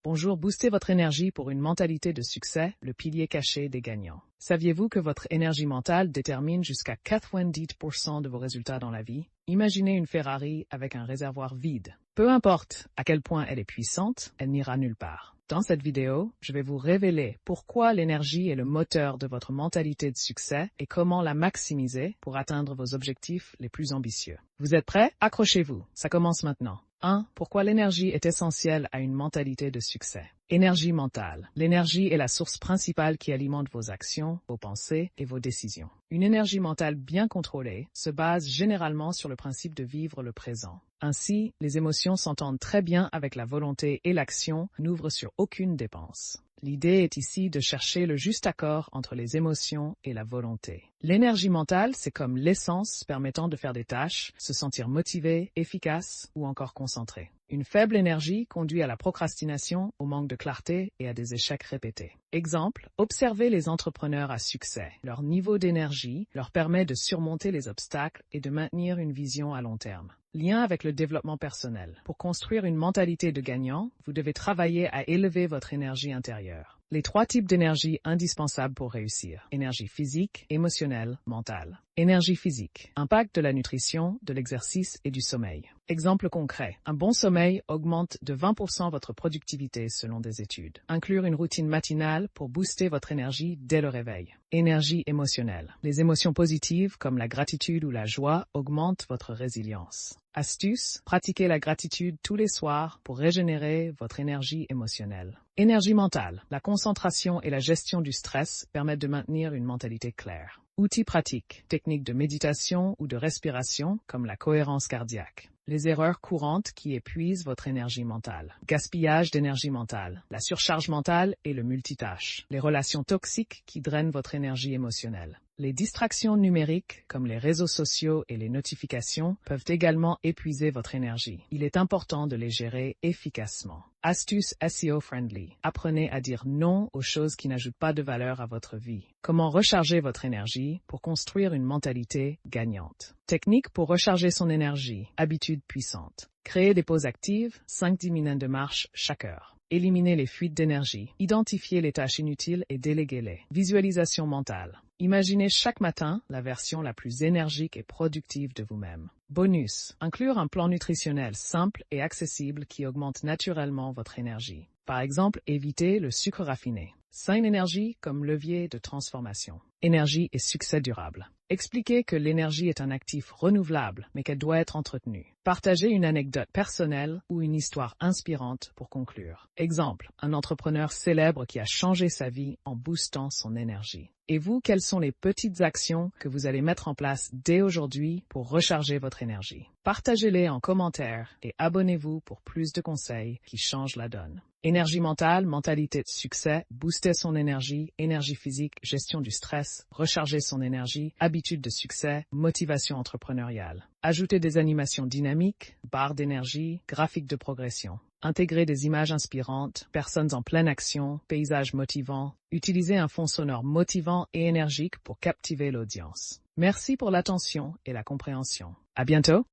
Bonjour, boostez votre énergie pour une mentalité de succès, le pilier caché des gagnants. Saviez-vous que votre énergie mentale détermine jusqu'à 90% de vos résultats dans la vie? Imaginez une Ferrari avec un réservoir vide. Peu importe à quel point elle est puissante, elle n'ira nulle part. Dans cette vidéo, je vais vous révéler pourquoi l'énergie est le moteur de votre mentalité de succès et comment la maximiser pour atteindre vos objectifs les plus ambitieux. Vous êtes prêts? Accrochez-vous, ça commence maintenant. 1. Pourquoi l'énergie est essentielle à une mentalité de succès? Énergie mentale. L'énergie est la source principale qui alimente vos actions, vos pensées et vos décisions. Une énergie mentale bien contrôlée se base généralement sur le principe de vivre le présent. Ainsi, les émotions s'entendent très bien avec la volonté et l'action, n'ouvrent sur aucune dépense. L'idée est ici de chercher le juste accord entre les émotions et la volonté. L'énergie mentale, c'est comme l'essence permettant de faire des tâches, se sentir motivé, efficace ou encore concentré. Une faible énergie conduit à la procrastination, au manque de clarté et à des échecs répétés. Exemple, observez les entrepreneurs à succès. Leur niveau d'énergie leur permet de surmonter les obstacles et de maintenir une vision à long terme. Lien avec le développement personnel. Pour construire une mentalité de gagnant, vous devez travailler à élever votre énergie intérieure. Les 3 types d'énergie indispensables pour réussir. Énergie physique, émotionnelle, mentale. Énergie physique. Impact de la nutrition, de l'exercice et du sommeil. Exemple concret. Un bon sommeil augmente de 20% votre productivité selon des études. Inclure une routine matinale pour booster votre énergie dès le réveil. Énergie émotionnelle. Les émotions positives comme la gratitude ou la joie augmentent votre résilience. Astuce, pratiquez la gratitude tous les soirs pour régénérer votre énergie émotionnelle. Énergie mentale. La concentration et la gestion du stress permettent de maintenir une mentalité claire. Outils pratiques, techniques de méditation ou de respiration comme la cohérence cardiaque. Les erreurs courantes qui épuisent votre énergie mentale. Gaspillage d'énergie mentale, la surcharge mentale et le multitâche. Les relations toxiques qui drainent votre énergie émotionnelle. Les distractions numériques, comme les réseaux sociaux et les notifications, peuvent également épuiser votre énergie. Il est important de les gérer efficacement. Astuce SEO-friendly. Apprenez à dire non aux choses qui n'ajoutent pas de valeur à votre vie. Comment recharger votre énergie pour construire une mentalité gagnante. Technique pour recharger son énergie. Habitudes puissantes. Créer des pauses actives, 5-10 minutes de marche chaque heure. Éliminez les fuites d'énergie. Identifiez les tâches inutiles et déléguez-les. Visualisation mentale. Imaginez chaque matin la version la plus énergique et productive de vous-même. Bonus. Inclure un plan nutritionnel simple et accessible qui augmente naturellement votre énergie. Par exemple, évitez le sucre raffiné. Saine énergie comme levier de transformation. Énergie et succès durable. Expliquez que l'énergie est un actif renouvelable, mais qu'elle doit être entretenue. Partagez une anecdote personnelle ou une histoire inspirante pour conclure. Exemple, un entrepreneur célèbre qui a changé sa vie en boostant son énergie. Et vous, quelles sont les petites actions que vous allez mettre en place dès aujourd'hui pour recharger votre énergie? Partagez-les en commentaire et abonnez-vous pour plus de conseils qui changent la donne. Énergie mentale, mentalité de succès, booster son énergie, énergie physique, gestion du stress, recharger son énergie, habitude de succès, motivation entrepreneuriale. Ajoutez des animations dynamiques, barres d'énergie, graphiques de progression. Intégrer des images inspirantes, personnes en pleine action, paysages motivants. Utilisez un fond sonore motivant et énergique pour captiver l'audience. Merci pour l'attention et la compréhension. À bientôt!